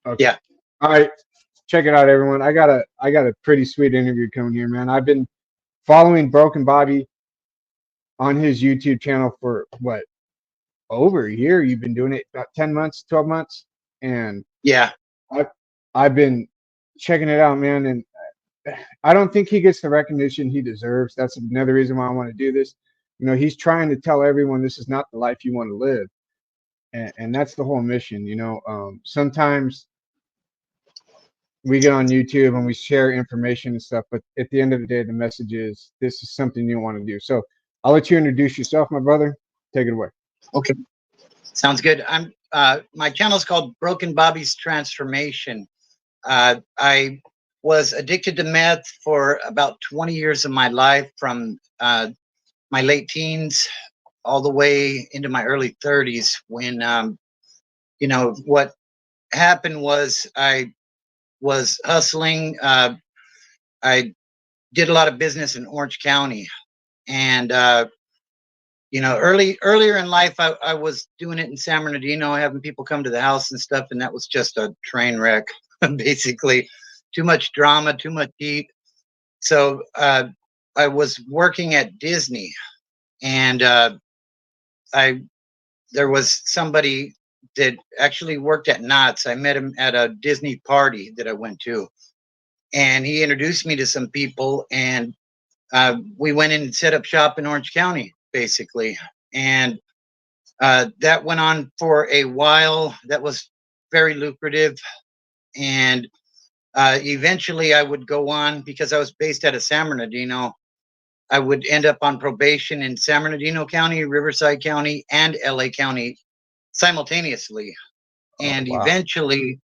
Okay. Yeah. All right. Check it out, everyone. I got a pretty sweet interview coming here, man. I've been following Broken Bobby on his YouTube channel for what, over a year. You've been doing it about 10 months, 12 months, and Yeah. I've been checking it out, man, and I don't think he gets the recognition he deserves. That's another reason why I want to do this. You know, he's trying to tell everyone this is not the life you want to live, and that's the whole mission. You know, sometimes we get on YouTube and we share information and stuff, but at the end of the day, the message is this is something you want to do. So I'll let you introduce yourself, my brother. Take it away. Okay. Sounds good. I'm my channel is called Broken Bobby's Transformation. I was addicted to meth for about 20 years of my life, from my late teens all the way into my early 30s, when you know, what happened was I was hustling. I did a lot of business in Orange County, and you know, earlier in life, I was doing it in San Bernardino, having people come to the house and stuff, and that was just a train wreck. Basically, too much drama, too much heat. So I was working at Disney, and I there was somebody that actually worked at Knott's. I met him at a Disney party that I went to, and he introduced me to some people, and we went in and set up shop in Orange County, basically. And that went on for a while. That was very lucrative. And eventually I would go on, because I was based out of San Bernardino. I would end up on probation in San Bernardino County, Riverside County, and LA County simultaneously. Oh, And wow. eventually,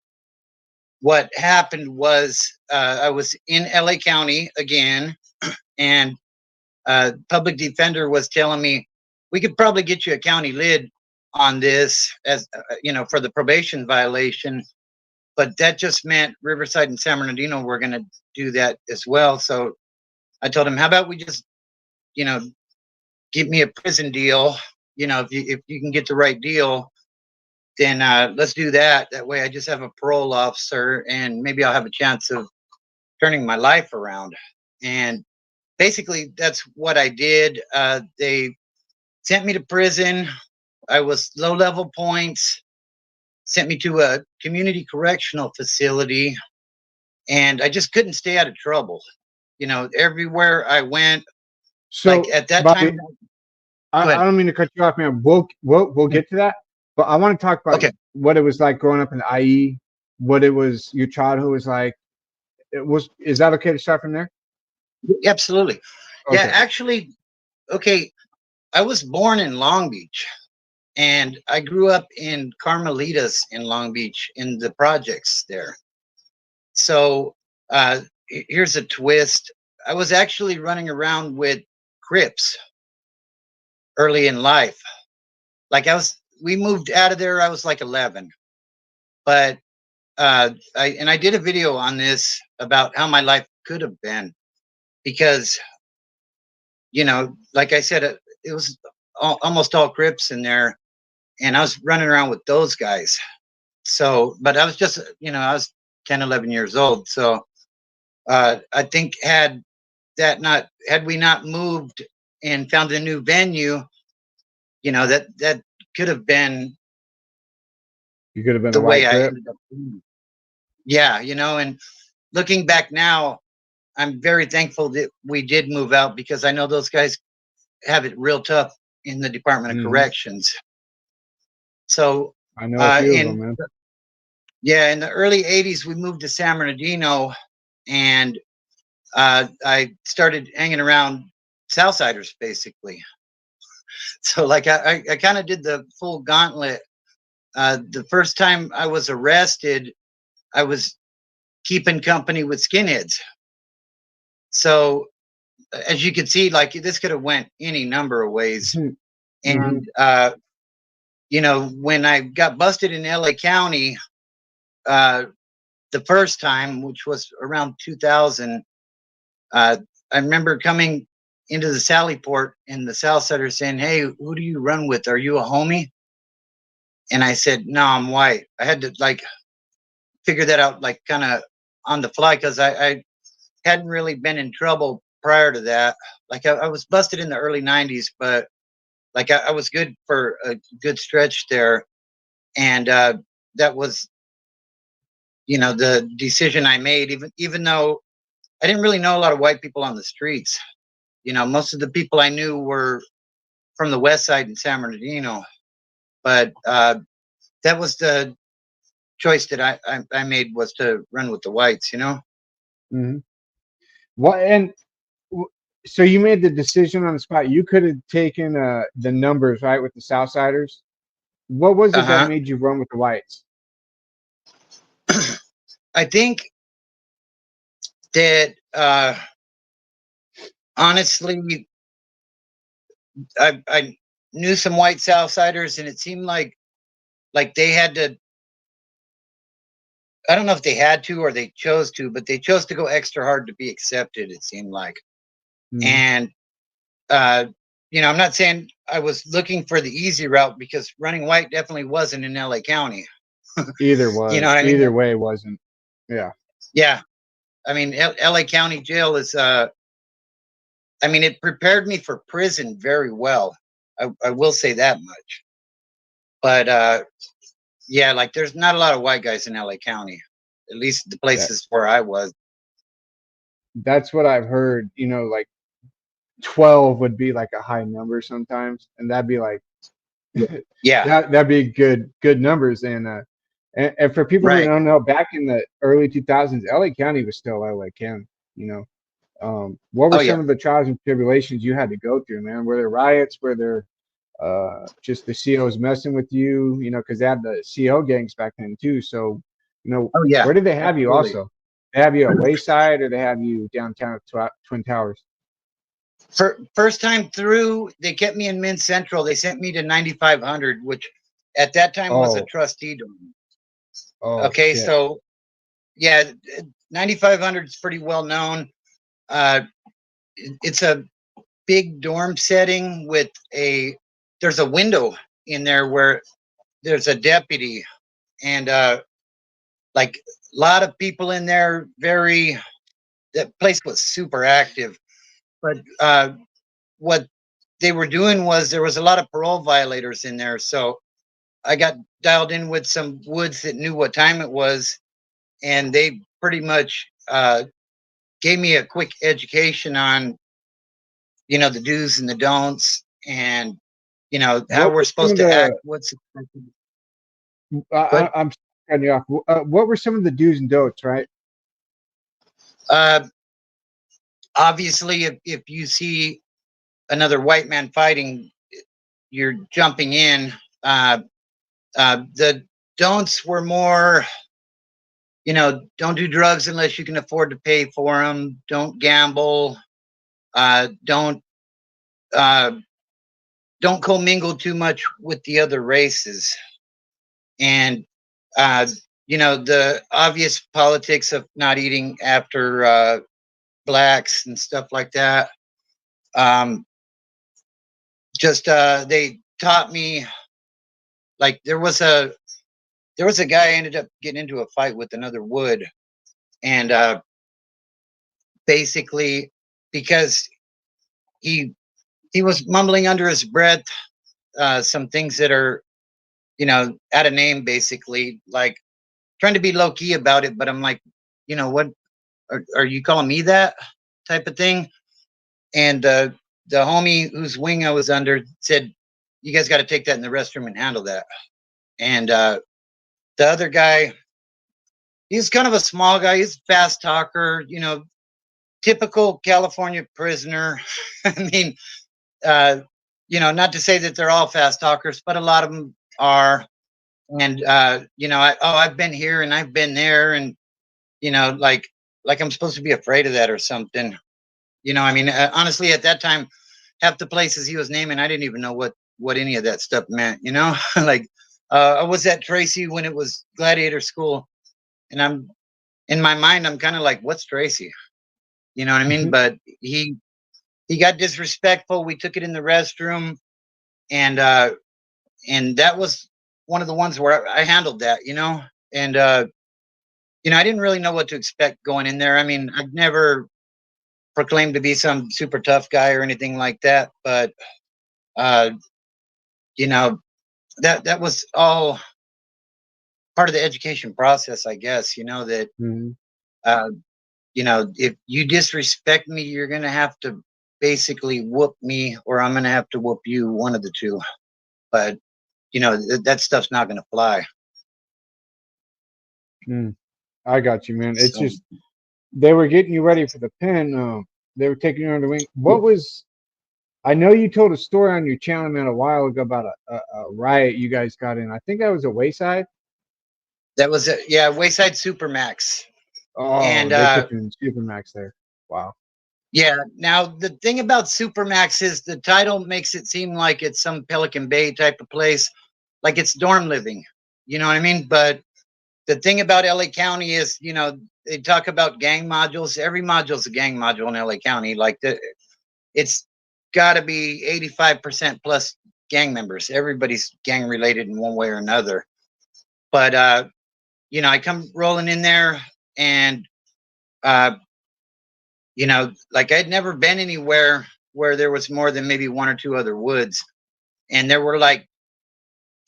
what happened was I was in LA County again, and public defender was telling me we could probably get you a county lid on this, as you know, for the probation violation, but that just meant Riverside and San Bernardino were going to do that as well. So I told him, how about we just, you know, give me a prison deal. You know, if you can get the right deal, then let's do that. That way I just have a parole officer, and maybe I'll have a chance of turning my life around. And basically that's what I did. They sent me to prison. I was low level points, sent me to a community correctional facility, and I just couldn't stay out of trouble. You know, everywhere I went, like So, at that Bobby, time. Go I ahead. don't mean to cut you off, man. We'll get to that, but I want to talk about Okay. what it was like growing up in the IE, what it was your childhood was like. It was. Is that okay to start from there? Absolutely. Yeah, Okay. actually, okay. I was born in Long Beach, and I grew up in Carmelitas in Long Beach in the projects there. So here's a twist. I was actually running around with Crips early in life. Like we moved out of there. I was like 11, but I did a video on this about how my life could have been, because, you know, like I said, it was almost all Crips in there, and I was running around with those guys. So, but I was just, you know, I was 10, 11 years old. So I think had we not moved and found a new venue, you know, that could have been You could have been a the way white I Crip. ended up being. Yeah, you know, and looking back now, I'm very thankful that we did move out, because I know those guys have it real tough in the Department of Hmm. Corrections. So, I know a few of them, in man. yeah, in the early '80s, we moved to San Bernardino, and I started hanging around Southsiders, basically. So, like, I kind of did the full gauntlet. The first time I was arrested, I was keeping company with skinheads. So, as you can see, like, this could have went any number of ways. Hmm. And you know, when I got busted in LA County uh, the first time, which was around 2000, I remember coming into the Sally Port, and the Southsiders saying, "Hey, who do you run with? Are you a homie?" And I said, "No, I'm white." I had to like figure that out, like kind of on the fly, because I hadn't really been in trouble prior to that. Like I was busted in the early '90s, but like I was good for a good stretch there, and that was, you know, the decision I made. Even though I didn't really know a lot of white people on the streets, you know, most of the people I knew were from the West Side in San Bernardino, but that was the choice that I made, was to run with the whites, you know. Hmm. What and w- so you made the decision on the spot. You could have taken the numbers right with the Southsiders. What was it that Uh-huh. made you run with the whites? I think that honestly, I knew some white Southsiders, and it seemed like they had to. I don't know if they had to or they chose to, but they chose to go extra hard to be accepted. It seemed like, Hmm. and uh, you know, I'm not saying I was looking for the easy route, because running white definitely wasn't in LA County. Either You know was. what I mean? Either way wasn't. Yeah. Yeah, I mean, LA County Jail is. I mean, it prepared me for prison very well. I will say that much. But yeah, like there's not a lot of white guys in LA County, at least the That places where I was. that's what I've heard. You know, like 12 would be like a high number sometimes, and that'd be like Yeah, that'd be good numbers. And for people who right. don't know, back in the early 2000s, LA County was still LA County. You know, what were Oh yeah. some of the trials and tribulations you had to go through, man? Were there riots? Were there just the COs messing with you? You know, because they had the CO gangs back then too. So, you know, Oh yeah. where did they have you? Absolutely. Also, they have you at Wayside, or they have you downtown at Twin Towers? First time through, they kept me in Men's Central. They sent me to 9500, which at that time was a Oh, trustee dorm. oh Okay, shit. so yeah, 9500 is pretty well known. Uh, it's a big dorm setting with a there's a window in there where there's a deputy, and like a lot of people in there. Very That place was super active, but what they were doing was there was a lot of parole violators in there. So I got dialed in with some woods that knew what time it was, and they pretty much gave me a quick education on, you know, the do's and the don'ts, and you know how What we're were some supposed of to act. the? What's expected. But I'm cutting you off. What were some of the do's and don'ts? Right. uh, obviously, if you see another white man fighting, you're jumping in. Uh, the don'ts were more, you know, don't do drugs unless you can afford to pay for them. Don't gamble. Don't uh, don't commingle too much with the other races. And uh, you know, the obvious politics of not eating after blacks and stuff like that. Um, just they taught me, like there was a guy I ended up getting into a fight with another wood, and basically because he he was mumbling under his breath some things that are, you know, out of name, basically, like trying to be low key about it. But I'm like, you know, what are you calling me that type of thing? And the homie whose wing I was under said, "You guys got to take that in the restroom and handle that." And the other guy, he's kind of a small guy. He's a fast talker, you know, typical California prisoner. I mean, uh, you know, not to say that they're all fast talkers, but a lot of them are. And you know, I've been here and I've been there, and you know, like I'm supposed to be afraid of that or something. You know, I mean, honestly, at that time, half the places he was naming, I didn't even know what any of that stuff meant. You know, like I was at Tracy when it was Gladiator School, and I'm in my mind, I'm kind of like, what's Tracy? You know what I mean? But he got disrespectful. We took it in the restroom, and that was one of the ones where I handled that, and I didn't really know what to expect going in there. I mean, I've never proclaimed to be some super tough guy or anything like that, but uh, you know, that was all part of the education process, I guess. That Hmm. uh, if you disrespect me, you're gonna have to basically whoop me, or I'm gonna have to whoop you, one of the two. But that stuff's not gonna fly. Mm, I got you, man. It's So just they were getting you ready for the pen. They were taking you under the wing. What was? I know you told a story on your channel, man, a while ago about a riot you guys got in. I think that was a Wayside. that was it. Yeah, Wayside Supermax. Oh, And they put you in Supermax there. Wow. yeah, now the thing about Supermax is the title makes it seem like it's some Pelican Bay type of place, like it's dorm living. You know what I mean? But the thing about LA County is, they talk about gang modules. Every module is a gang module in LA County. It's got to be 85% plus gang members. Everybody's gang related in one way or another. But I come rolling in there, and uh, like I'd never been anywhere where there was more than maybe one or two other woods, and there were like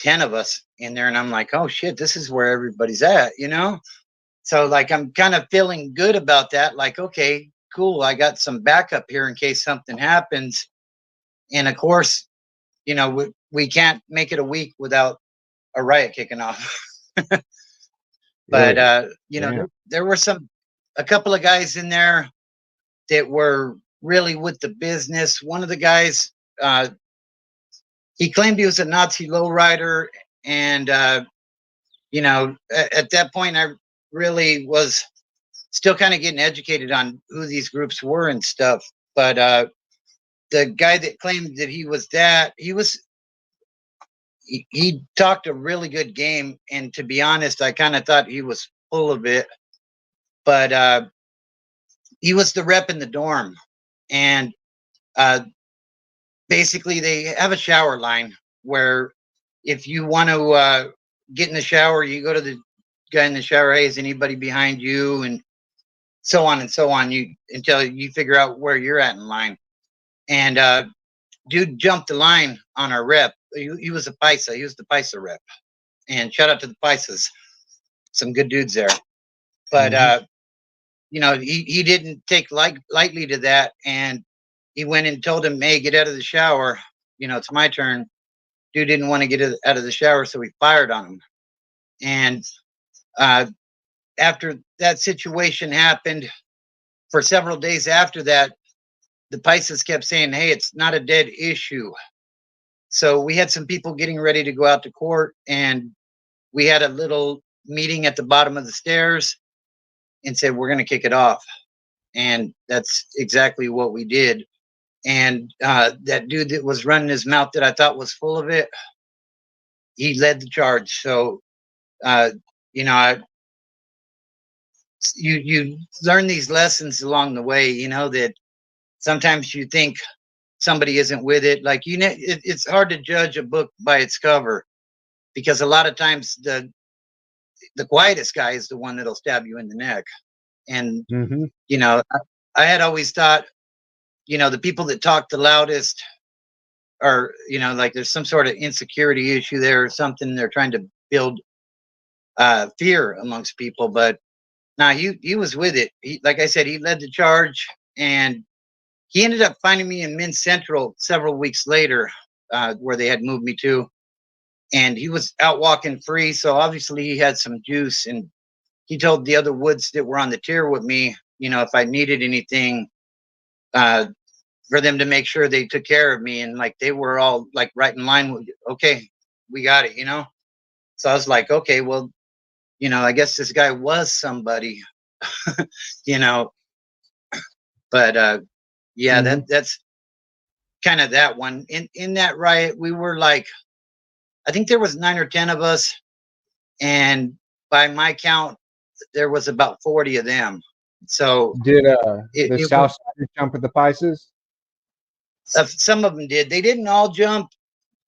10 of us in there, and I'm like, oh shit, this is where everybody's at. So like I'm kind of feeling good about that. Like, okay, cool, I got some backup here in case something happens. And of course, we can't make it a week without a riot kicking off. But Really? there, Damn. there were a couple of guys in there that were really with the business. One of the guys, uh, he claimed he was a Nazi lowrider, and at that point, I really was still kind of getting educated on who these groups were and stuff. But the guy that claimed that he was that, he talked a really good game, and to be honest, I kind of thought he was full of it. But he was the rep in the dorm, and uh, basically they have a shower line where if you want to get in the shower, you go to the guy in the shower. Hey, is anybody behind you? And so on and so on. You until you figure out where you're at in line. And dude jumped the line on our rep. He was a Paisa. He was the Paisa rep. And shout out to the Paisas. Some good dudes there. But Hmm. he didn't take lightly to that, and he went and told him, "Hey, get out of the shower. It's my turn." Dude didn't want to get out of the shower, so he fired on him. And uh, after that situation happened, for several days after that, the Pisces kept saying, "Hey, it's not a dead issue." So we had some people getting ready to go out to court, and we had a little meeting at the bottom of the stairs and said, "We're going to kick it off." And that's exactly what we did. And that dude that was running his mouth that I thought was full of it, he led the charge. So, uh, you know, I, you learn these lessons along the way. That sometimes you think somebody isn't with it. Like it's hard to judge a book by its cover, because a lot of times the quietest guy is the one that'll stab you in the neck. And Hmm. I had always thought, the people that talk the loudest are, like there's some sort of insecurity issue there or something. They're trying to build fear amongst people. But now he was with it. Like I said, he led the charge, and he ended up finding me in Min Central several weeks later, where they had moved me to. And he was out walking free, so obviously he had some juice. And he told the other woods that were on the tier with me, if I needed anything, uh, for them to make sure they took care of me. And like they were all like right in line with, okay, we got it. So I was like, okay, well, I guess this guy was somebody, you know. But yeah, Hmm. that's kind of that one. In that riot, we were like, I think there was 9 or 10 of us, and by my count, there was about 40 of them. So Did it, the it was South Side jump with the Pisces? Some of them did. They didn't all jump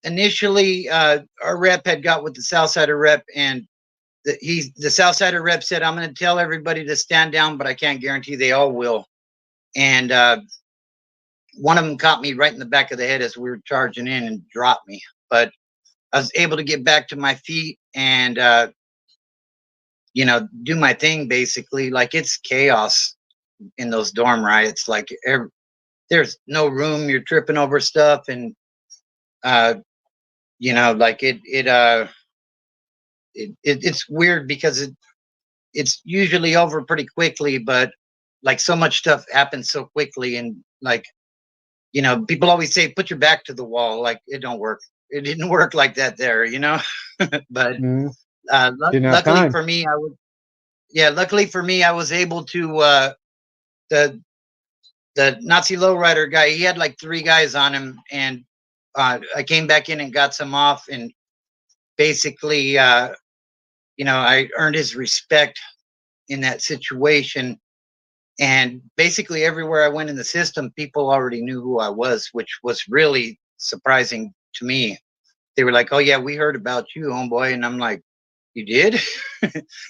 initially. Our rep had got with the Southsider rep, and the Southsider rep said, "I'm going to tell everybody to stand down, but I can't guarantee they all will." And one of them caught me right in the back of the head as we were charging in and dropped me. But I was able to get back to my feet and do my thing. Basically, like, it's chaos in those dorm riots. Like, there's no room. You're tripping over stuff, and like it's weird because it's usually over pretty quickly, but like, so much stuff happens so quickly, and like, people always say put your back to the wall. Like, it don't work. It didn't work like that there. But Mm-hmm. Didn't have luckily time. for me, luckily for me, I was able to the Nazi lowrider guy, he had like 3 guys on him, and I came back in and got some off, and basically I earned his respect in that situation. And basically everywhere I went in the system, people already knew who I was, which was really surprising to me. They were like, "Oh yeah, we heard about you, homeboy," and I'm like, "You did?"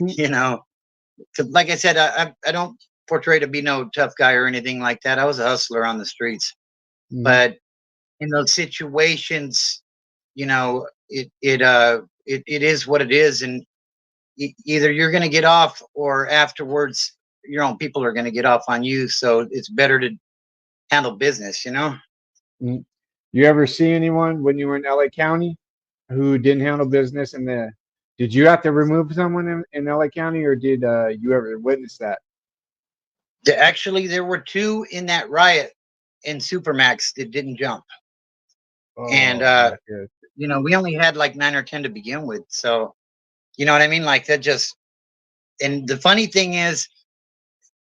you know, 'Cause like I said, I don't portray to be no tough guy or anything like that. I was a hustler on the streets, Mm-hmm. but in those situations, it is what it is, and either you're going to get off, or afterwards your own people are going to get off on you. So it's better to handle business. Mm-hmm. You ever see anyone when you were in LA County who didn't handle business, and did you have to remove someone in LA County, or did you ever witness that? Actually, there were 2 in that riot in Supermax that didn't jump, and Oh, not good. we only had like 9 or 10 to begin with. So you know what I mean? Like, that just, and the funny thing is,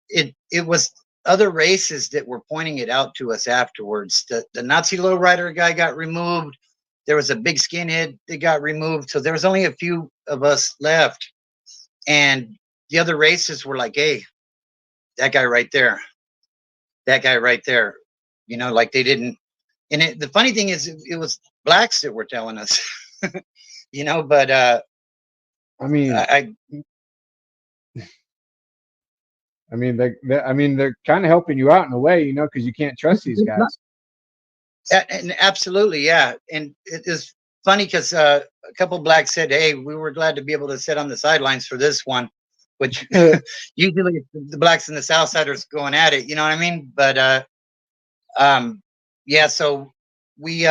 it was other races that were pointing it out to us afterwards. The Nazi lowrider guy got removed. There was a big skinhead that got removed. So there was only a few of us left. And the other races were like, "Hey, that guy right there, that guy right there." Like, they didn't. And the funny thing is, it was blacks that were telling us, but I mean, I, they're kind of helping you out in a way, because you can't trust these guys. and absolutely, yeah. And it is funny because a couple blacks said, "Hey, we were glad to be able to sit on the sidelines for this one," which usually the blacks and the Southsiders going at it. You know what I mean? But yeah. So we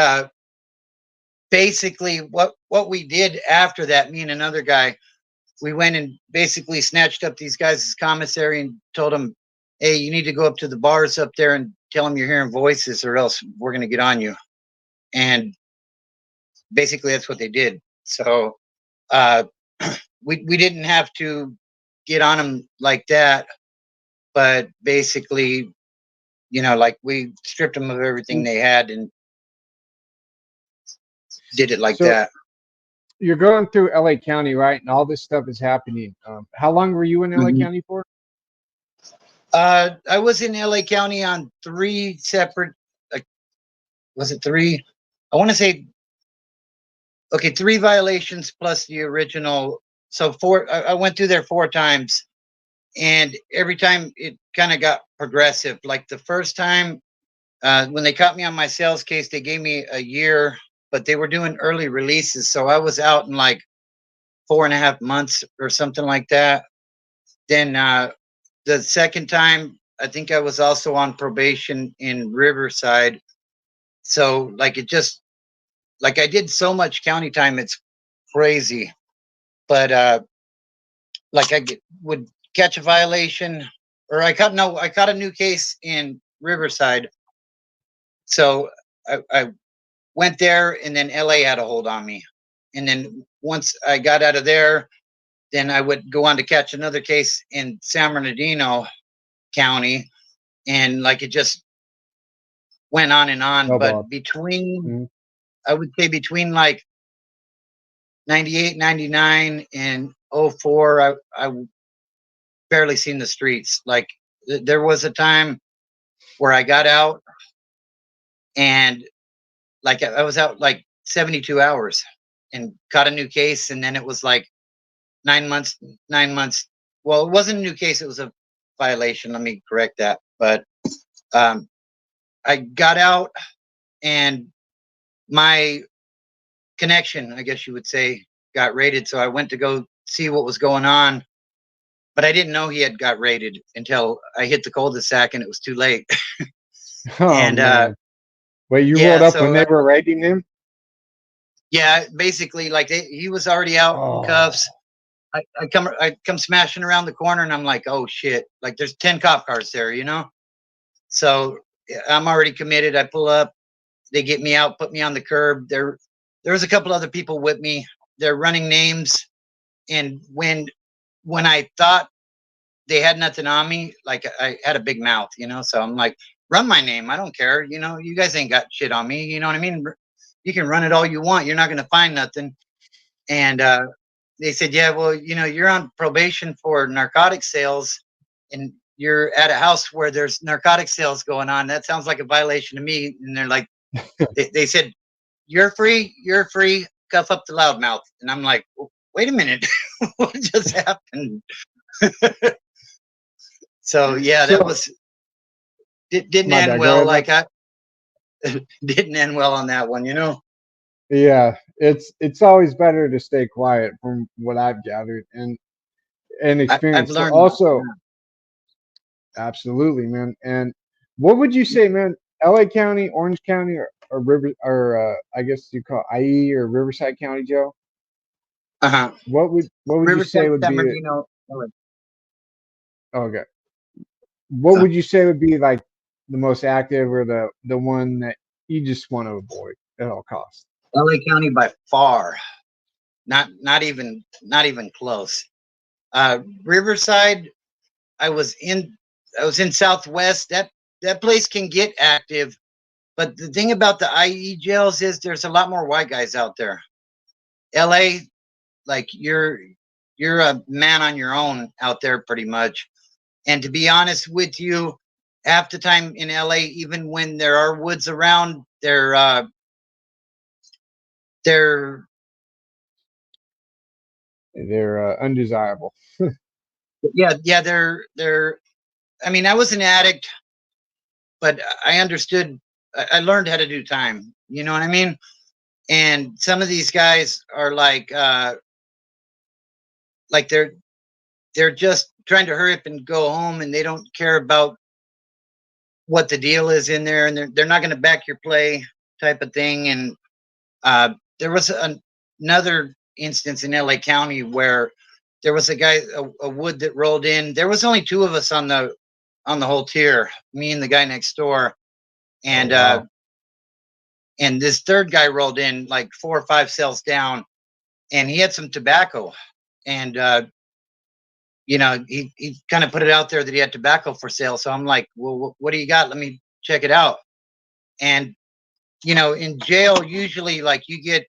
basically, what we did after that, me and another guy, we went and basically snatched up these guys' commissary and told them, "Hey, you need to go up to the bars up there and tell them you're hearing voices, or else we're going to get on you." And basically that's what they did. So uh, we didn't have to get on them like that, but basically, like, we stripped them of everything they had and did it like So that. you're going through LA County, right? And all this stuff is happening. How long were you in LA Mhm. County for? I was in LA County on 3 separate, like, was it 3? I want to say, okay, 3 violations plus the original. So 4, I went through there 4 times, and every time it kind of got progressive. Like, the first time, when they caught me on my sales case, they gave me a year, but they were doing early releases. So I was out in like 4.5 months or something like that. Then the second time, I think I was also on probation in Riverside. So, like, it just, like, I did so much county time, it's crazy. But like, would catch a violation, or I caught a new case in Riverside. So I went there, and then LA had a hold on me. And then once I got out of there, then I would go on to catch another case in San Bernardino County. And like, it just went on and on. Snowball. But between, Mm-hmm. I would say between like 98, 99 and 04, I barely seen the streets. Like, there was a time where I got out, and like I was out like 72 hours and caught a new case, and then it was like 9 months. 9 months. Well, it wasn't a new case; it was a violation. Let me correct that. But um, I got out, and my connection, I guess you would say, got raided. So I went to go see what was going on, but I didn't know he had got raided until I hit the cul-de-sac, and it was too late. Oh And man. Wait, you rolled yeah, up when so they were raiding him? yeah, basically, like he was already out in Oh, cuffs. I come smashing around the corner, and I'm like, oh shit! Like there's 10 cop cars there, you know. So yeah, I'm already committed. I pull up. They get me out, put me on the curb. There was a couple other people with me. They're running names, and when I thought they had nothing on me, like I had a big mouth, you know. So I'm like, run my name. I don't care. You know, you guys ain't got shit on me. You know what I mean? You can run it all you want. You're not gonna find nothing. And they said, yeah, well, you know, you're on probation for narcotic sales, and you're at a house where there's narcotic sales going on. That sounds like a violation to me. And they're like, they said, you're free. You're free. Cuff up the loudmouth. And I'm like, wait a minute, what just happened? So yeah, that so was didn't my end bad. Go well. ahead, man. Like I didn't end well on that one, you know. Yeah, it's always better to stay quiet from what I've gathered and I've experienced. So learned. also, absolutely, man. And what would you say, man? LA County, Orange County, or River, or I guess you call IE or Riverside County Jail? Uh-huh. What would you say Riverside, would San be Bernardino. LA. okay? What would you say would be like the most active or the one that you just want to avoid at all costs? LA County by far. Not even close. Riverside, I was in I was in Southwest. That place can get active, but the thing about the IE jails is there's a lot more white guys out there. LA, like you're a man on your own out there pretty much. And to be honest with you, half the time in LA, even when there are woods around, they're They're undesirable. yeah, they're I mean, I was an addict, but I understood. I learned how to do time. You know what I mean? And some of these guys are like they're just trying to hurry up and go home, and they don't care about what the deal is in there, and they're not going to back your play type of thing. And there was another instance in LA County where there was a guy, a wood that rolled in. There was only two of us on the whole tier, me and the guy next door, Oh and wow. this third guy rolled in like 4 or 5 cells down, and he had some tobacco, and he kind of put it out there that he had tobacco for sale. So I'm like, well, what do you got? Let me check it out. And in jail, usually like you get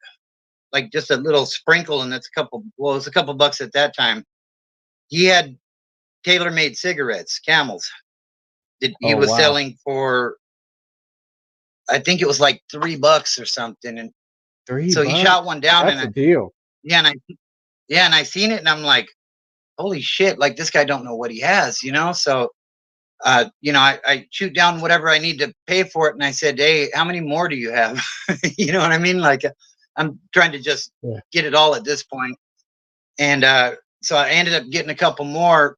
like just a little sprinkle, and that's well, it's a couple bucks at that time. He had tailor-made cigarettes, Camels, that he Oh was wow. selling for, I think it was like $3 or something. And Three so he shot one bucks. down, and That's a deal. yeah, and I yeah, and I seen it, and I'm like, holy shit, like this guy don't know what he has, you know? So I shoot down whatever I need to pay for it, and I said, hey, how many more do you have? You know what I mean? Like I'm trying to just Yeah. get it all at this point. And so I ended up getting a couple more.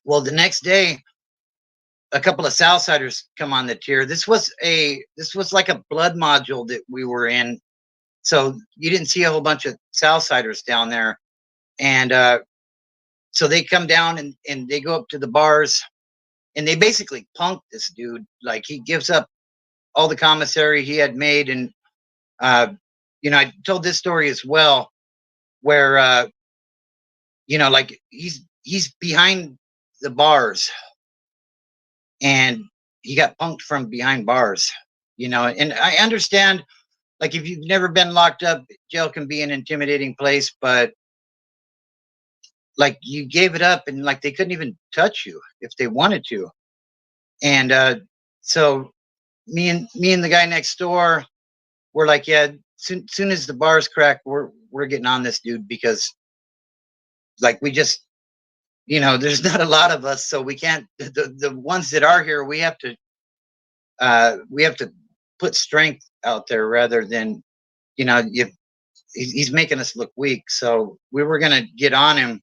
Well, the next day, a couple of Southsiders come on the tier. This was like a blood module that we were in, so you didn't see a whole bunch of Southsiders down there. And so they come down, and they go up to the bars, and they basically punk this dude. Like he gives up all the commissary he had made, and I told this story as well, where like he's behind the bars, and he got punked from behind bars. And I understand, like if you've never been locked up, jail can be an intimidating place, but like you gave it up, and like they couldn't even touch you if they wanted to. And so me and the guy next door, we're like, yeah, soon as the bars crack, we're getting on this dude, because like we just, there's not a lot of us, so we can't. The ones that are here, we have to put strength out there rather than, you he's making us look weak. So we were gonna get on him,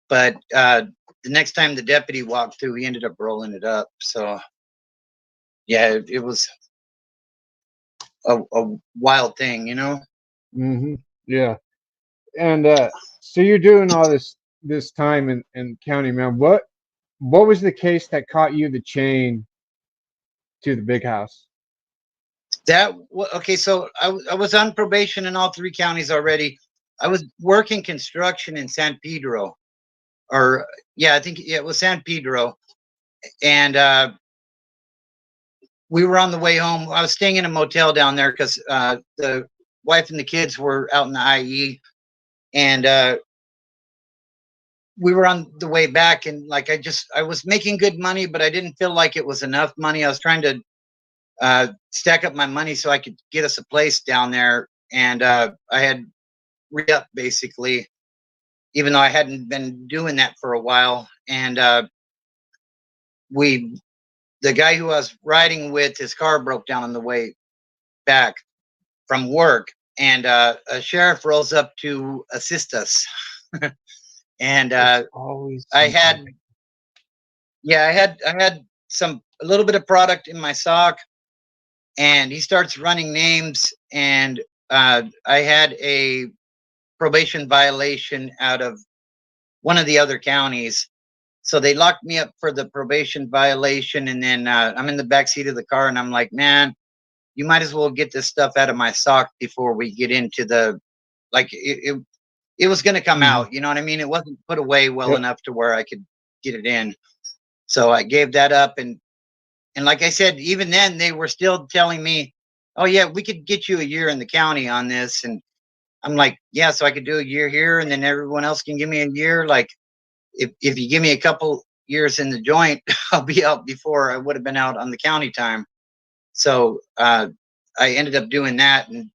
but the next time the deputy walked through, he ended up rolling it up. So yeah, it was a wild thing. Hmm. Yeah. And so you're doing all this time in county, man. What was the case that caught you the chain to the big house? Okay. So I was on probation in all three counties already. I was working construction in San Pedro, or yeah, I think yeah, it was San Pedro, and we were on the way home. I was staying in a motel down there because the wife and the kids were out in the IE, and we were on the way back. And like I was making good money, but I didn't feel like it was enough money. I was trying to stack up my money so I could get us a place down there, and I had re-up basically, even though I hadn't been doing that for a while. And we the guy who I was riding with, his car broke down on the way back from work, and a sheriff rolls up to assist us. And It's always I something. had, yeah, I had a little bit of product in my sock, and he starts running names, and I had a probation violation out of one of the other counties. So they locked me up for the probation violation, and then I'm in the back seat of the car, and I'm like, man, you might as well get this stuff out of my sock before we get into the, like it was going to come Hmm. out. You know what I mean? It wasn't put away well Yep. enough to where I could get it in. So I gave that up, and like I said, even then they were still telling me, "Oh yeah, we could get you a year in the county on this." And I'm like, "Yeah, so I could do a year here, and then everyone else can give me a year. Like, if you give me a couple years in the joint, I'll be out before I would have been out on the county time." So I ended up doing that, and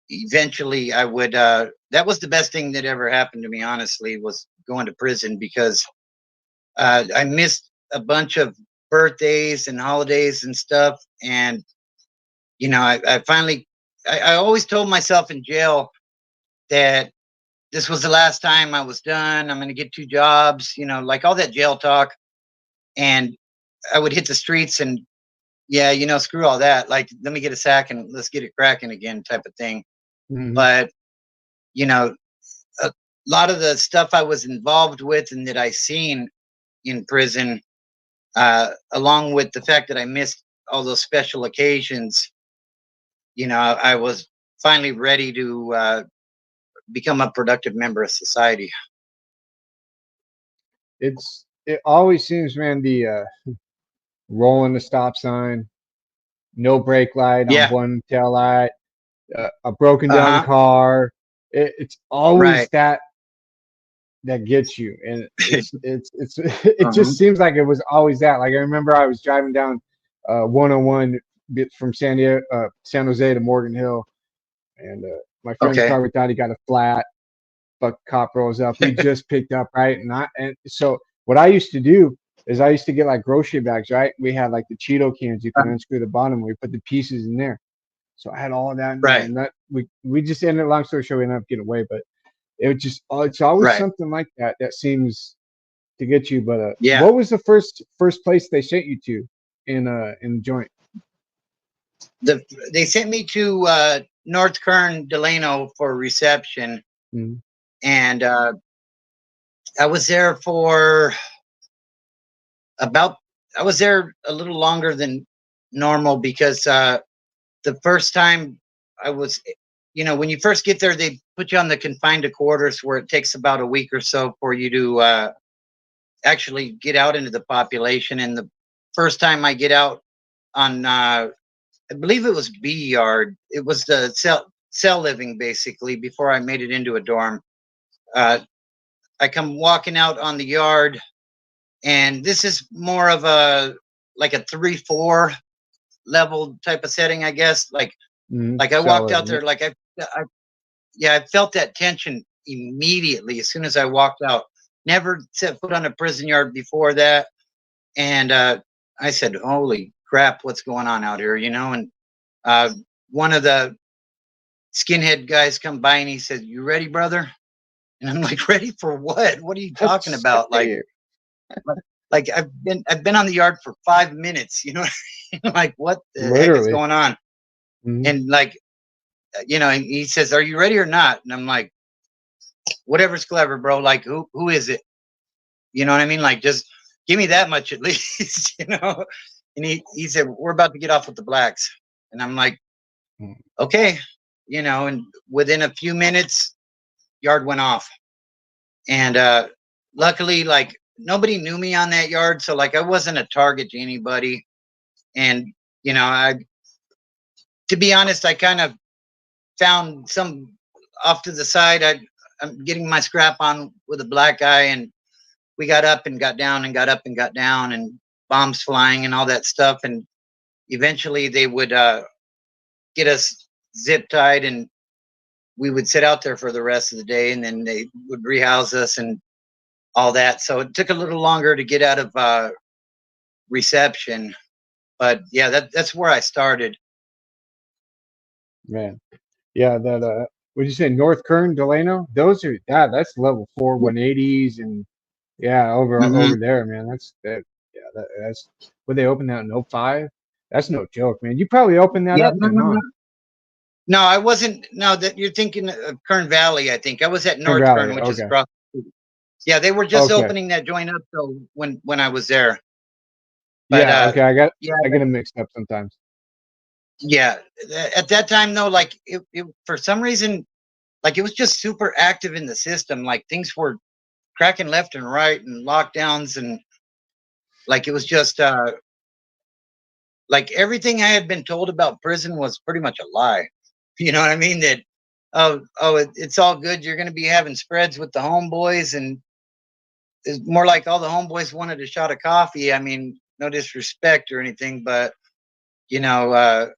eventually I would. That was the best thing that ever happened to me, honestly, was going to prison, because I missed a bunch of birthdays and holidays and stuff. And I finally, I always told myself in jail that this was the last time I was done. I'm going to get two jobs, like all that jail talk. And I would hit the streets and, yeah, screw all that. Like, let me get a sack and let's get it cracking again, type of thing. Hmm. But, you know, a lot of the stuff I was involved with and that I seen in prison, along with the fact that I missed all those special occasions, I was finally ready to become a productive member of society. It always seems, man, the rolling the stop sign, no brake light on Yeah. one tail light, a broken Uh down huh. car. It's always Right. that gets you, and it's it Uh-huh. just seems like it was always that. Like I remember I was driving down 101 from San Jose to Morgan Hill, and my friend's Okay. car, we thought he got a flat. But cop rolls up. We just picked up, right? And so what I used to do is I used to get like grocery bags, right? We had like the Cheeto cans. You could unscrew the bottom. We put the pieces in there. So I had all of that in there, Right. and that we just ended. Long story short, we ended up getting away, but it's always Right. something like that that seems to get you. But Yeah. what was the first place they sent you to in the joint? The They sent me to North Kern Delano for reception, Mm-hmm. and I was there for about. I was there a little longer than normal, because the first time I was, when you first get there, they put you on the confined to quarters, where it takes about a week or so for you to actually get out into the population. And the first time I get out on, I believe it was B yard. It was the cell living, basically, before I made it into a dorm. Uh, I come walking out on the yard, and this is more of a like a 3-4. level type of setting, I guess. Like I walked Solid. out there, yeah, I felt that tension immediately as soon as I walked out. Never set foot on a prison yard before that, and I said, "Holy crap, what's going on out here?" You know. And one of the skinhead guys come by and he said, "You ready, brother?" And I'm like, "Ready for what? What are you talking Let's get about?" here. Like I've been on the yard for 5 minutes. You know, like what the heck is Literally. going on? Mhm. And like, he says, "Are you ready or not?" And I'm like, "Whatever's clever, bro. Like, who is it? You know what I mean? Like, just give me that much at least, you know." And he said, "We're about to get off with the blacks." And I'm like, Mm. "Okay," you know. And within a few minutes, yard went off. And luckily, like nobody knew me on that yard, so like I wasn't a target to anybody. And you know, to be honest, I kind of found some off to the side. I'm getting my scrap on with a black guy, and we got up and got down and got up and got down, and bombs flying and all that stuff. And eventually, they would get us zip tied, and we would sit out there for the rest of the day, and then they would rehouse us and all that. So it took a little longer to get out of reception, but yeah, that's where I started. Man. Yeah, that what'd you say, North Kern, Delano? Those are that's level 4 180s and yeah, Mm-hmm. over there, man. That's that yeah, that's would they open that in '05? That's no joke, man. You probably opened that Yeah, up no, then, no, huh? no. No, I wasn't. No, that you're thinking of Kern Valley. I think I was at Kern North Valley. Kern, which is Okay. across. Yeah, they were just Okay. opening that joint up though when I was there. But Yeah, okay. yeah, I get them mixed up sometimes. yeah. At that time though, like it for some reason, like it was just super active in the system. Like things were cracking left and right, and lockdowns, and like it was just like everything I had been told about prison was pretty much a lie. You know what I mean? That it's all good. You're going to be having spreads with the homeboys, and it's more like all the homeboys wanted a shot of coffee. I mean, no disrespect or anything, but you know,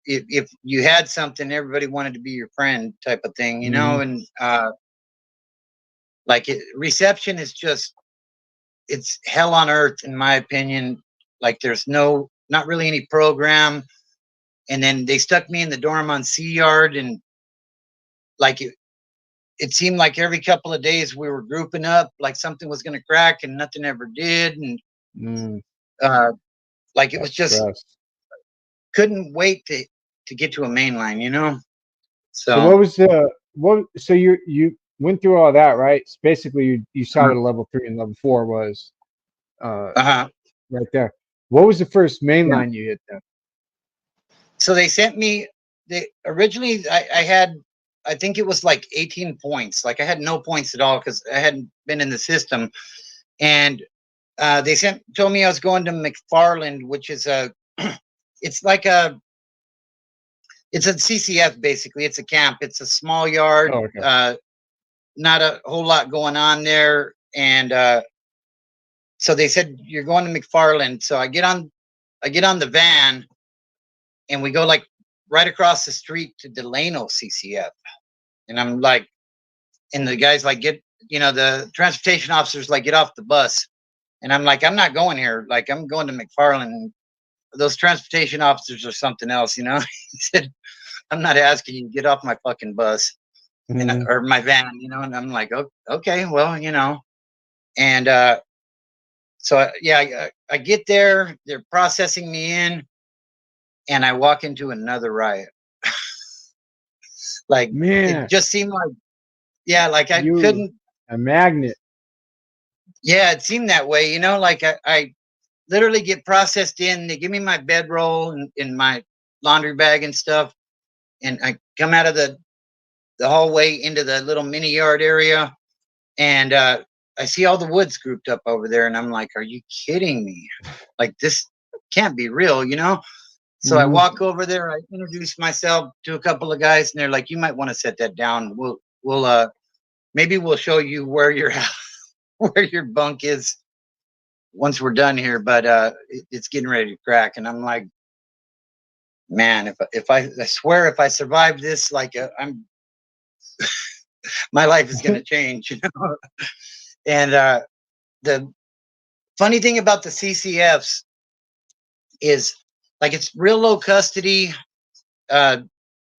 if you had something, everybody wanted to be your friend, type of thing. You know, Hmm. and like reception is just it's hell on earth in my opinion. Like there's not really any program. And then they stuck me in the dorm on C Yard, and like it seemed like every couple of days we were grouping up, like something was going to crack, and nothing ever did. And Mm, uh, like it was that's just stress. couldn't wait to get to a main line, you know. So So what was the what? So you went through all that, right? So basically, you saw what a level 3 and level 4 was, uh, uh-huh. right there. What was the first main Yeah. line you hit then? So they sent me. They originally I had, I think it was like 18 points. Like I had no points at all because I hadn't been in the system. And they told me I was going to McFarland, which is a it's like it's a CCF basically. It's a camp. It's a small yard. Oh, okay. Not a whole lot going on there. And so they said you're going to McFarland. So I get on the van, and we go like right across the street to Delano CCF. And I'm like, and the guys like the transportation officers like get off the bus. And I'm like, I'm not going here. Like I'm going to McFarland. Those transportation officers are something else, you know. He said, I'm not asking you, get off my fucking bus and Hmm. or my van, you know. And I'm like, oh, okay, well, you know. And so yeah, I get there, they're processing me in, and I walk into another riot. Like it Man, just seemed like, yeah, like I you couldn't, a magnet. yeah, it seemed that way, you know. Like I literally get processed in. They give me my bedroll and in my laundry bag and stuff, and I come out of the hallway into the little mini yard area, and I see all the woods grouped up over there, and I'm like, "Are you kidding me? Like this can't be real, you know?" So I Hmm. walk over there. I introduce myself to a couple of guys, and they're like, "You might want to set that down. We'll maybe we'll show you where your where your bunk is once we're done here, but it's getting ready to crack." And I'm like, man, I swear if I survive this, like I'm my life is gonna change, you know. And the funny thing about the CCFs is like it's real low custody. Uh,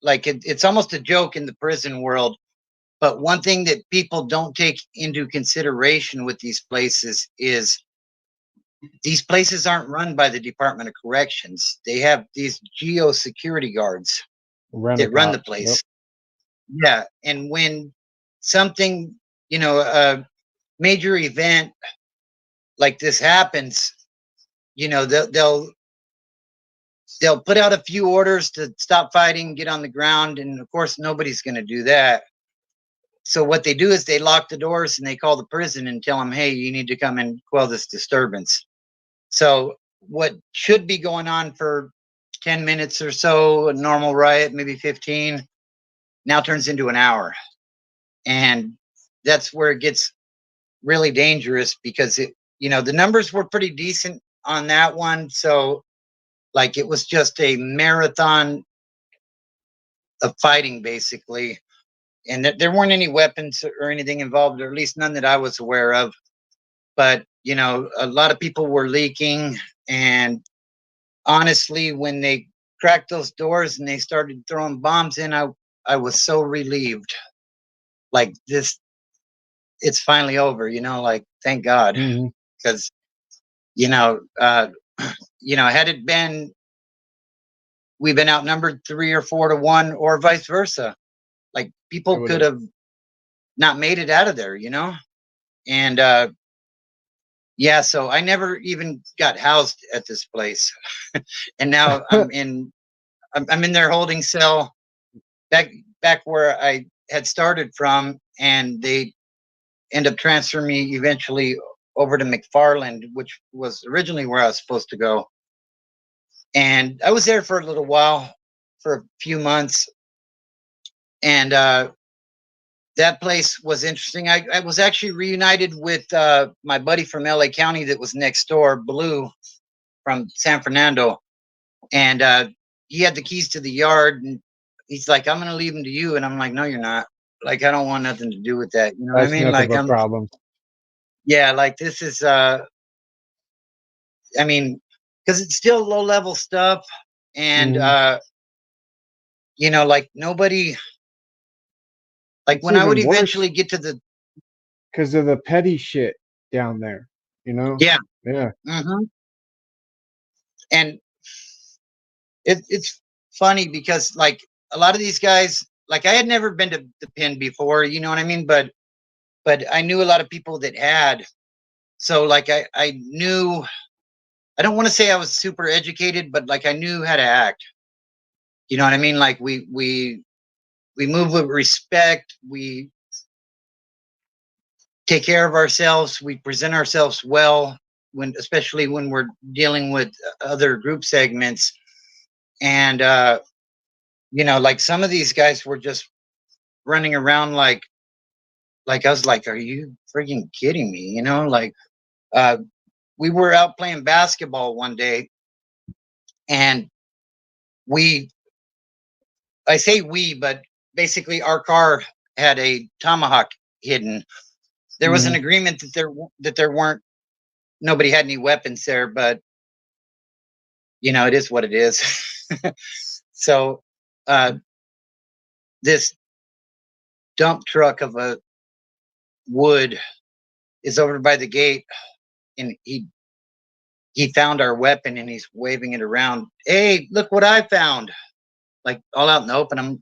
like it's almost a joke in the prison world. But one thing that people don't take into consideration with these places is these places aren't run by the Department of Corrections. They have these geo security guards Rent a that run the cops. Yep. place. Yeah, and when something, you know, a major event like this happens, you know, they'll put out a few orders to stop fighting, get on the ground, and of course nobody's going to do that. So what they do is they lock the doors and they call the prison and tell them, "Hey, you need to come and quell this disturbance." So what should be going on for 10 minutes or so, a normal riot, maybe 15, now turns into an hour. And that's where it gets really dangerous because it, you know, the numbers were pretty decent on that one. So like it was just a marathon of fighting basically. And there weren't any weapons or anything involved, or at least none that I was aware of. But, you know, a lot of people were leaking. And honestly, when they cracked those doors and they started throwing bombs in, I was so relieved. Like this, it's finally over, you know, like thank God. Hmm. Because, you know, had it been, we've been outnumbered 3 or 4 to 1 or vice versa. Like It people would could have. have not made it out of there, you know? And yeah, so I never even got housed at this place. And now I'm in their holding cell back back where I had started from, and they end up transferring me eventually over to McFarland, which was originally where I was supposed to go. And I was there for a little while, for a few months, and that place was interesting. I was actually reunited with my buddy from LA County that was next door, Blue from San Fernando, and he had the keys to the yard, and he's like, "I'm gonna leave them to you," and I'm like, "No, you're not. Like, I don't want nothing to do with that. You know what I That's mean? nothing Like, but problems. yeah, like this is, I mean, because it's still low level stuff, and Hmm. like nobody, like It's when I would even worse eventually get to the, because of the petty shit down there. You know. yeah, Yeah. hmm and it's funny because like a lot of these guys, like I had never been to the Pin before, you know what I mean, but I knew a lot of people that had. So like I knew, I don't want to say I was super educated, but like I knew how to act. You know what I mean? Like we move with respect, we take care of ourselves, we present ourselves well when, especially when we're dealing with other group segments. And like some of these guys were just running around like I was like, are you freaking kidding me? You know, like uh we were out playing basketball one day, and we I say we, but basically our car had a tomahawk hidden. There was an Hmm. agreement that there weren't, nobody had any weapons there, but it is what it is. So uh this dump truck of a wood is over by the gate, and he found our weapon and he's waving it around. Hey, look what I found! Like all out in the open. I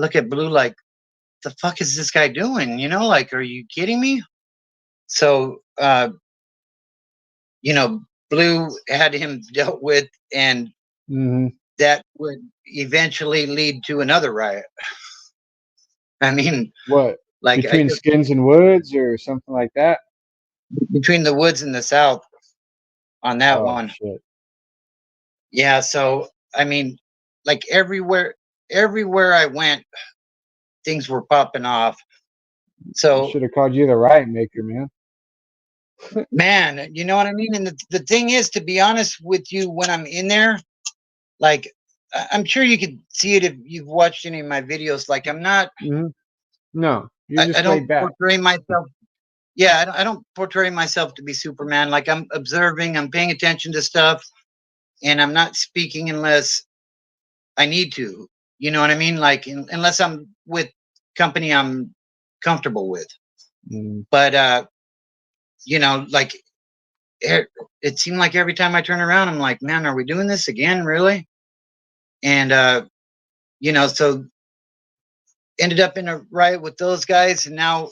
look at Blue like, the fuck is this guy doing? Like, are you kidding me? So Blue had him dealt with, and Hmm. that would eventually lead to another riot. I mean, What, like I between just, skins and woods or something like that? between the woods and the south on that Oh one. shit! Yeah, so I mean, like everywhere I went, things were popping off. I So should have called you the riot maker, man. man, you know what I mean? And the thing is, to be honest with you, when I'm in there, like I'm sure you could see it if you've watched any of my videos. Like I'm not, Hmm. No, you're I just don't laid back. portray myself. Yeah, I don't portray myself to be Superman. Like I'm observing, I'm paying attention to stuff, and I'm not speaking unless I need to. You know what I mean? Like unless I'm with company I'm comfortable with. Mm. But like it seemed like every time I turn around, I'm like, man, are we doing this again? Really? And so ended up in a riot with those guys, and now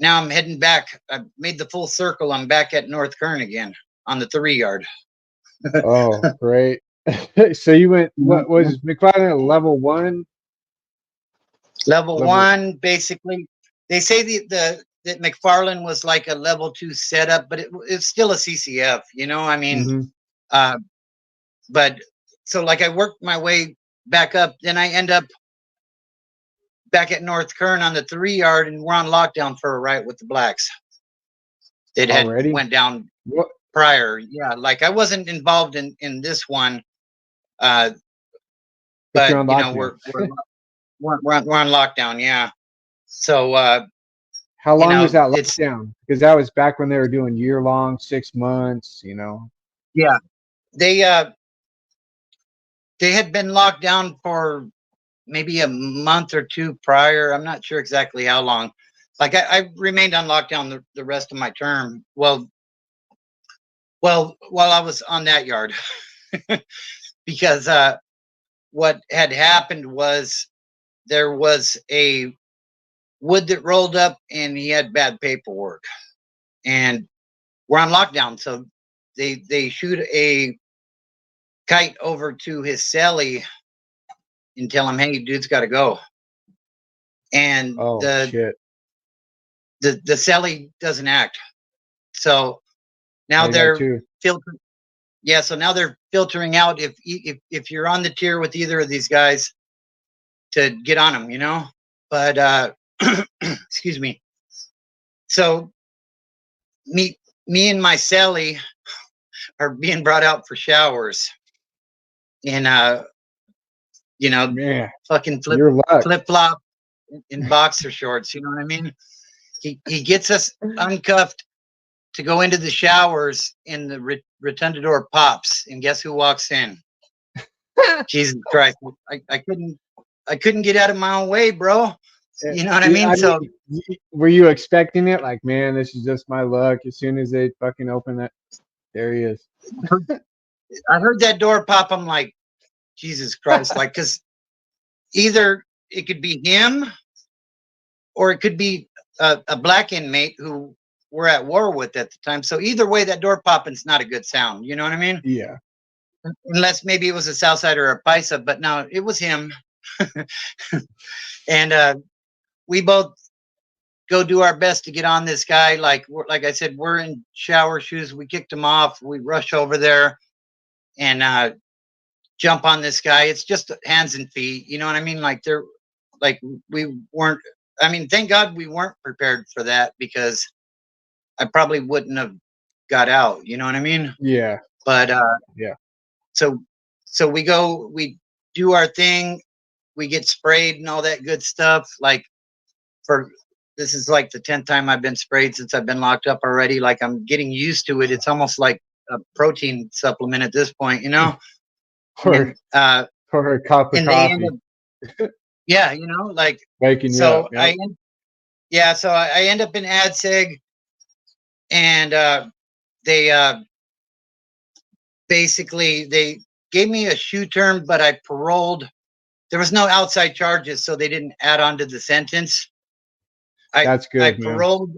I'm heading back. I made the full circle. I'm back at North Kern again on the 3 yard. Oh, great. So you went, what Mhm. was McFadden at level one? Level Level. one, basically. They say that McFarland was like a level 2 setup, but it's still a CCF. I mean, Hmm. uh, but so like I worked my way back up, then I end up back at North Kern on the 3 yard, and we're on lockdown for a riot with the blacks. It had Already? went down What? prior. Yeah, like I wasn't involved in this one, uh, But you're but on lockdown. we're on lockdown. Yeah, so How long was that it's lockdown? Because that was back when they were doing year long, 6 months, you know. yeah they they had been locked down for maybe a month or two prior. I'm not sure exactly how long. Like I remained on lockdown the rest of my term. Well, while I was on that yard, because what had happened was there was a wood that rolled up, and he had bad paperwork, and we're on lockdown, so they shoot a kite over to his celly and tell him, "Hey, dude's got to go." And Oh shit. the celly doesn't act. So now Oh, you got they're two. filtering. Yeah, so now they're filtering out if you're on the tier with either of these guys to get on them. But excuse me. So me and my celly are being brought out for showers in you know Man, fucking your luck. flip flop in boxer shorts. You know what I mean? He gets us uncuffed to go into the showers, and the rotunda door pops, and guess who walks in? Jesus Christ! I couldn't get out of my own way, bro. You know what I Yeah, mean? I mean, So were you expecting it? Like, man, this is just my luck. As soon as they fucking open that, there he is. I heard that door pop. I'm like, Jesus Christ! Like, because either it could be him or it could be a black inmate who we're at war with at the time. So either way, that door popping's not a good sound. You know what I mean? Yeah. Unless maybe it was a Southside or a Paisa, but no, it was him. And we both go do our best to get on this guy. Like I said, we're in shower shoes. We kicked him off. We rush over there and jump on this guy. It's just hands and feet. You know what I mean? Like we weren't. I mean, thank God we weren't prepared for that, because I probably wouldn't have got out. You know what I mean? Yeah. But Yeah. so we do our thing. We get sprayed and all that good stuff. Like for this is like the 10th time I've been sprayed since I've been locked up already. Like I'm getting used to it. It's almost like a protein supplement at this point. Or And or a cup of and they end coffee, up, yeah, like waking you up. so Yep. I end up in AdSeg, and they basically they gave me a shoe term, but I paroled. There was no outside charges, so they didn't add on to the sentence. That's I good, man. paroled.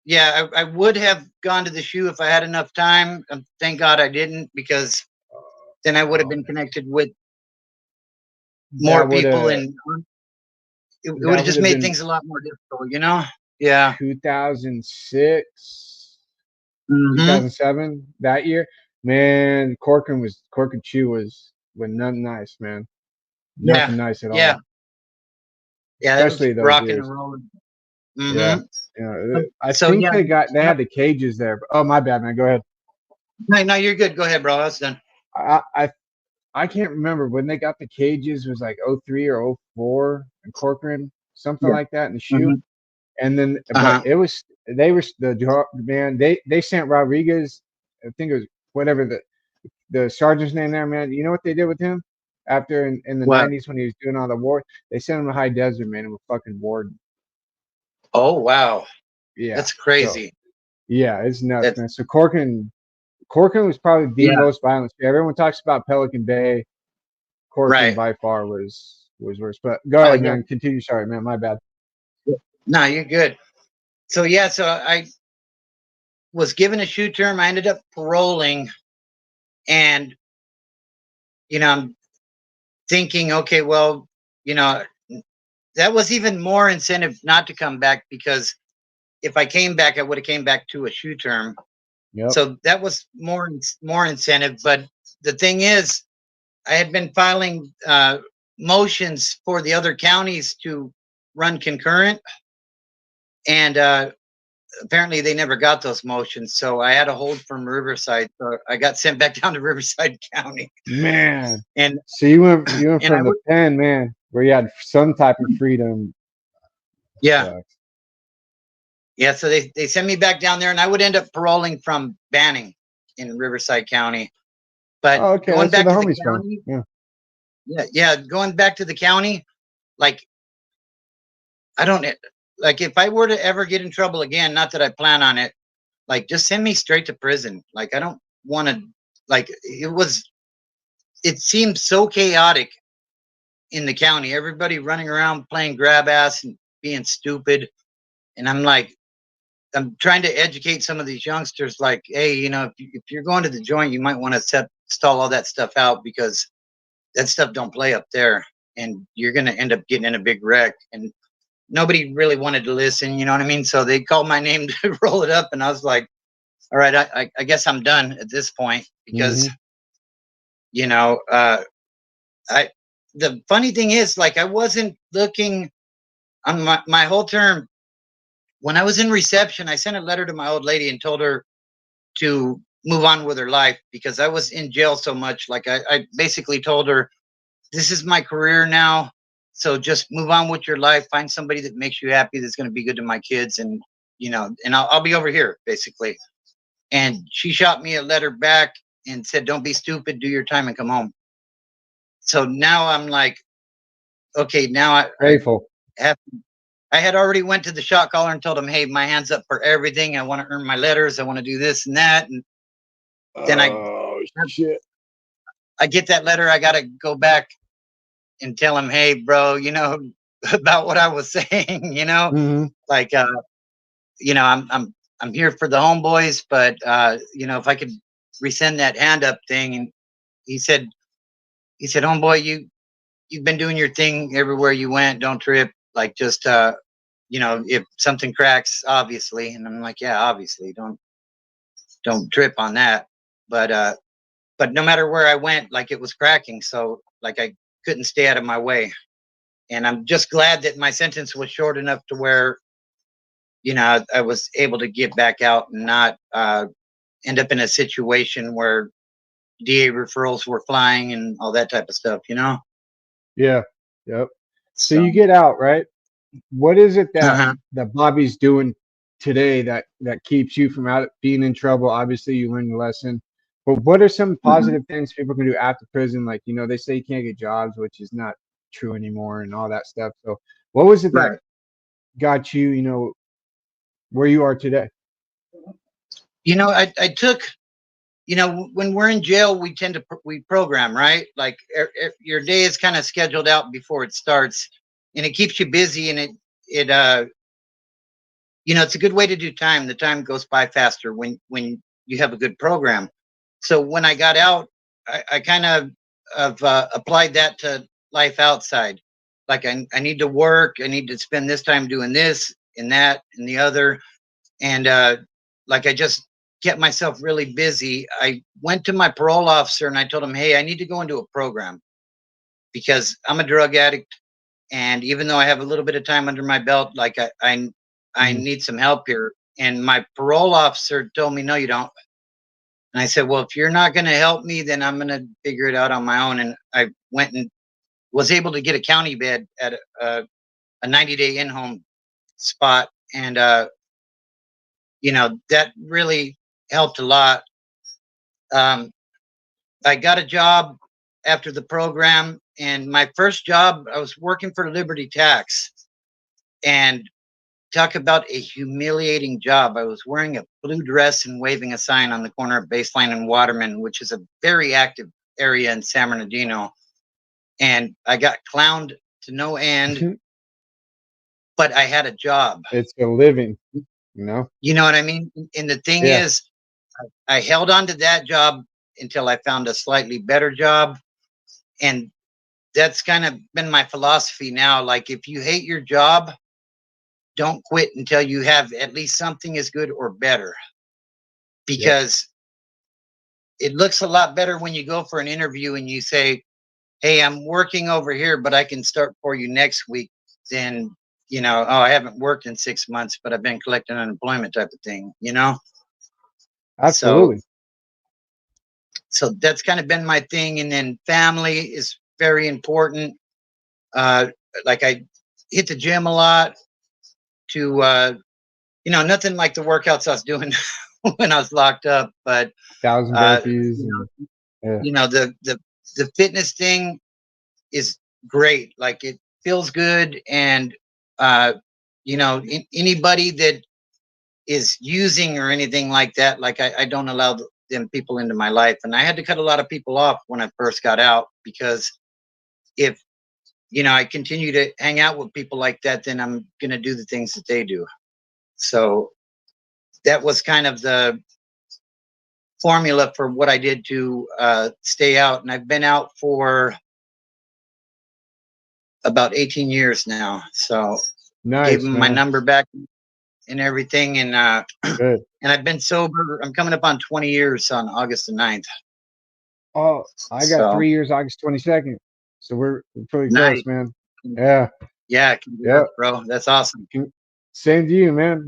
Yeah, I would have gone to the shoe if I had enough time. Thank God I didn't, because then I would have Oh, been connected with more that would people, have and it would that have would just have made been things a lot more difficult. Yeah. 2006, Hmm. 2007, that year. Man, Cork and Chew was nothing nice, man. Yeah. Nothing nice at Yeah. all. Yeah. It was Especially those rocking and years. rolling. Yeah. Hmm. Yeah. I So think yeah. they had the cages there. Oh, my bad, man. Go ahead. No, you're good. Go ahead, bro. That's done. I I can't remember when they got the cages. It was like '03 or '04 in Corcoran, something Yeah. like that in the shoe. Hmm. And then, but Uh-huh. it was they were man. They sent Rodriguez. I think it was whatever the sergeant's name there, man. You know what they did with him after in the What? '90s when he was doing all the war? They sent him to high desert, man, and was fucking warden. Oh, wow. Yeah. That's So crazy. yeah, it's nuts, That's, man. So Corcoran was probably the yeah, most violent. Everyone talks about Pelican Bay. Corcoran right. by far was worse. But go Oh, ahead, yeah. man. Continue. Sorry, man. My bad. No, you're good. So, yeah, so I was given a shoe term. I ended up paroling, and, I'm thinking, okay, well, you know, that was even more incentive not to come back, because if I came back, I would have came back to a shoe term. Yep. So that was more incentive. But the thing is, I had been filing motions for the other counties to run concurrent, and apparently they never got those motions. So I had a hold from Riverside. So I got sent back down to Riverside County, Man. and So you went and I from the would, pen, man, where you had some type of freedom. yeah, Sucks. yeah. So they sent me back down there, and I would end up paroling from Banning in Riverside County. But Oh, okay. going That's where back the to the homie's from. county, Yeah. yeah, yeah, going back to the county, like, I don't, like, if I were to ever get in trouble again, not that I plan on it, like, just send me straight to prison. Like, I don't want to, like, it seemed so chaotic in the county. Everybody running around playing grab ass and being stupid. And I'm like, I'm trying to educate some of these youngsters, like, hey, if you're going to the joint, you might want to stall all that stuff out, because that stuff don't play up there, and you're going to end up getting in a big wreck. And nobody really wanted to listen, you know what I mean? So they called my name to roll it up, and I was like, all right, I guess I'm done at this point, because Hmm. you know, I the funny thing is, like, I wasn't looking on my whole term. When I was in reception, I sent a letter to my old lady and told her to move on with her life, because I was in jail so much. Like, I basically told her, this is my career now. So just move on with your life. Find somebody that makes you happy, that's going to be good to my kids. And I'll be over here, basically. And she shot me a letter back and said, don't be stupid, do your time and come home. So now I'm like, okay, now I Grateful. have, I had already went to the shot caller and told him, hey, my hand's up for everything. I want to earn my letters. I want to do this and that. And then Oh shit. I get that letter. I got to go back and tell him, hey, bro, about what I was saying, Hmm. like, I'm here for the homeboys, but if I could resend that hand up thing. And he said, homeboy, you've been doing your thing everywhere you went. Don't trip. Like, just if something cracks, obviously. And I'm like, yeah, obviously, don't trip on that. But no matter where I went, like, it was cracking. So, like, I couldn't stay out of my way. And I'm just glad that my sentence was short enough to where I was able to get back out and not end up in a situation where DA referrals were flying and all that type of stuff. Yeah. Yep. So So, you get out, right? What is it that uh-huh. Bobby's doing today that keeps you from out being in trouble? Obviously, you learned your lesson. But what are some Mhm. positive things people can do after prison? Like, they say you can't get jobs, which is not true anymore, and all that stuff. So, what was it that Right. got you, where you are today? I took, when we're in jail, we tend to, we program, right? Like, your day is kind of scheduled out before it starts, and it keeps you busy, and it's a good way to do time. The time goes by faster when you have a good program. So when I got out, I kind of applied that to life outside. Like, I need to work. I need to spend this time doing this and that and the other. And like, I just kept myself really busy. I went to my parole officer and I told him, hey, I need to go into a program, because I'm a drug addict. And even though I have a little bit of time under my belt, like, I Mm, need some help here. And my parole officer told me, no, you don't. And I said, well, if you're not going to help me, then I'm going to figure it out on my own. And I went and was able to get a county bed at a 90-day in-home spot. And, that really helped a lot. Um, I got a job after the program, and my first job, I was working for Liberty Tax. And talk about a humiliating job. I was wearing a blue dress and waving a sign on the corner of Baseline and Waterman, which is a very active area in San Bernardino. And I got clowned to no end, but I had a job. It's a living, you know? You know what I mean? And the thing Yeah. is, I held on to that job until I found a slightly better job. And that's kind of been my philosophy now. Like, if you hate your job, don't quit until you have at least something as good or better. Because it looks a lot better when you go for an interview and you say, hey, I'm working over here, but I can start for you next week, than, oh, I haven't worked in 6 months, but I've been collecting unemployment type of thing, So, Absolutely. so that's kind of been my thing. And then family is very important. Like, I hit the gym a lot to, nothing like the workouts I was doing when I was locked up, but, 1,000 uh, burpees you and know, yeah. the fitness thing is great. Like, it feels good. And, anybody that is using or anything like that, like, I don't allow them people into my life. And I had to cut a lot of people off when I first got out, because if, I continue to hang out with people like that, then I'm going to do the things that they do. So that was kind of the formula for what I did to stay out. And I've been out for about 18 years now. So gave Nice, him my man. number back and everything. And Good. and I've been sober. I'm coming up on 20 years on August the 9th. Oh, I got So 3 years, August 22nd. So we're pretty close, nice. man. Yeah. Yeah, Yeah. congrats, bro. That's awesome. Same to you, man.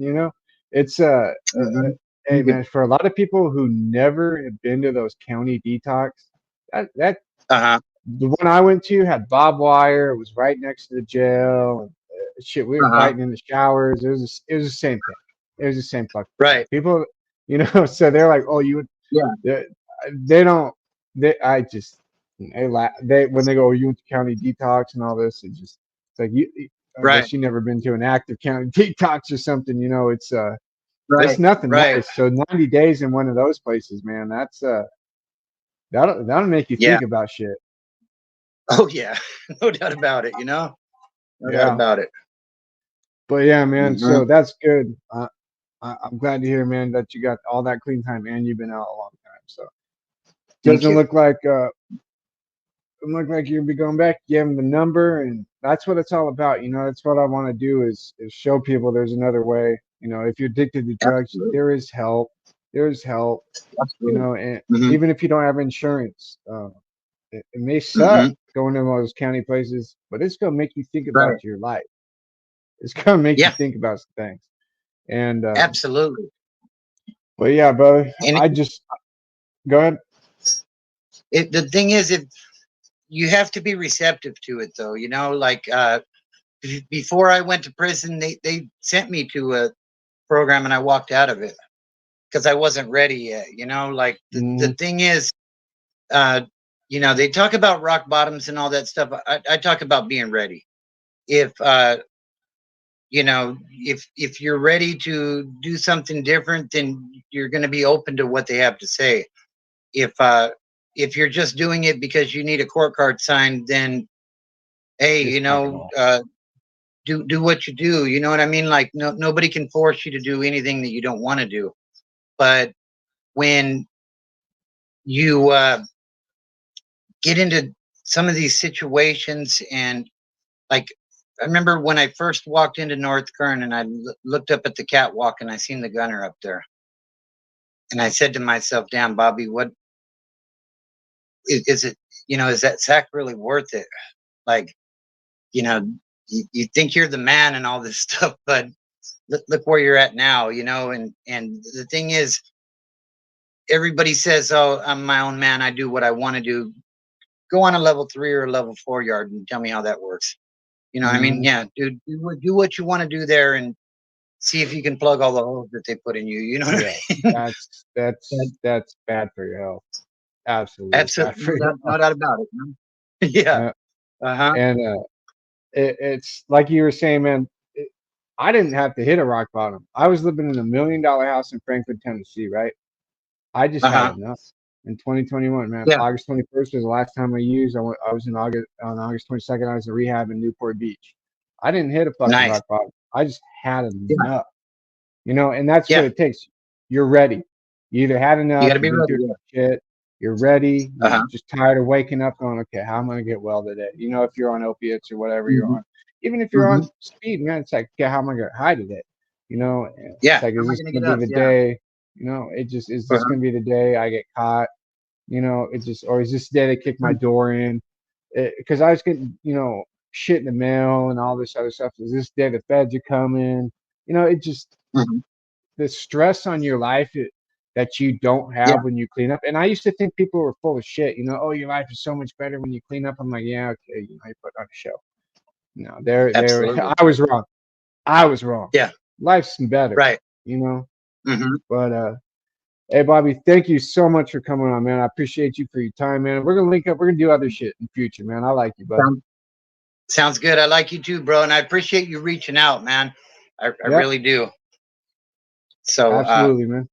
It's Mhm. hey, Thank you. man, for a lot of people who never have been to those county detox, that Uh-huh. the one I went to had barbed wire. It was right next to the jail. And, shit, we were Uh-huh. fighting in the showers. It was the same thing. It was the same fucking thing. Right. People, so they're like, oh, you would, Yeah. they, they don't, I just, they when they go, oh, you went to county detox and all this, it's like I Right. guess you never been to an active county detox or something. It's Right. nothing Right. nice. So 90 days in one of those places, man, that'll make you Yeah. think about shit. Oh yeah. No doubt about it, No doubt Yeah. about it. But yeah, man. Hmm. So that's good. I'm glad to hear, man, that you got all that clean time and you've been out a long time. So Thank doesn't you. look like you'll be going back. Give them the number, and that's what it's all about. That's what I want to do is show people there's another way. If you're addicted to drugs, Absolutely. there is help. There's help. Absolutely. And Hmm. even if you don't have insurance, it may suck Hmm. going to one of those county places, but it's gonna make you think Right. about your life. It's gonna make you Yeah. think about some things. And Absolutely. but yeah, brother, And I just go ahead. the thing is, if you have to be receptive to it, though, like, before I went to prison, they sent me to a program and I walked out of it because I wasn't ready yet. Like, the Hmm. thing is, uh, they talk about rock bottoms and all that stuff. I talk about being ready. If if you're ready to do something different, then you're going to be open to what they have to say. If you're just doing it because you need a court card signed, then hey, It's not gonna work. do what you do. You know what I mean? Like, nobody can force you to do anything that you don't want to do. But when you get into some of these situations, and like, I remember when I first walked into North Kern and I looked up at the catwalk and I seen the gunner up there, and I said to myself, "Damn, Bobby, what is it? Is that sack really worth it? Like, you know, you think you're the man and all this stuff, but look where you're at now, And the thing is, everybody says, "Oh, I'm my own man. I do what I want to do." Go on a level 3 or a level 4 yard and tell me how that works. You know what I mean? Hmm. Yeah, dude, do what you want to do there and see if you can plug all the holes that they put in you. You know what Yeah, I mean? that's bad for your health. Absolutely bad Absolutely, for your no health. doubt about it, man. Yeah. Yeah. Uh-huh. And it's like you were saying, man. I didn't have to hit a rock bottom. I was living in $1 million house in Franklin, Tennessee, right? I just had Uh-huh. enough in 2021, man. Yeah. August 21st was the last time I used. I was in August on August 22nd. I was in rehab in Newport Beach. I didn't hit a fucking Nice. rock bottom. I just had Yeah. enough, and that's what Yeah. it takes. You're ready. You either had You enough, got to you've be been ready. through Yeah. some shit, you're ready, you're Uh-huh. just tired of waking up going, okay, how am I gonna get well today? If you're on opiates or whatever you're Hmm. on, even if you're Hmm. on speed, man, it's like, okay, how am I gonna hide today? It's Yeah. like, How is am I this gonna gonna get be up? the Yeah. day? Is this Uh-huh. gonna be the day I get caught? Or is this the day they kick my door in? Because I was getting, shit in the mail and all this other stuff. Is this the day the feds are coming? It just, Hmm. the stress on your life that you don't Yeah. have when you clean up. And I used to think people were full of shit. Oh, your life is so much better when you clean up. I'm like, yeah, okay, you put on a show. No, there. Absolutely. I was wrong. I was wrong. Yeah. Life's better, Right. you know. Hmm. But hey, Bobby, thank you so much for coming on, man. I appreciate you for your time, man. We're gonna link up. We're gonna do other shit in the future, man. I like you, buddy. Sounds good. I like you too, bro, and I appreciate you reaching out, man. I Yep, really do. So, absolutely, man.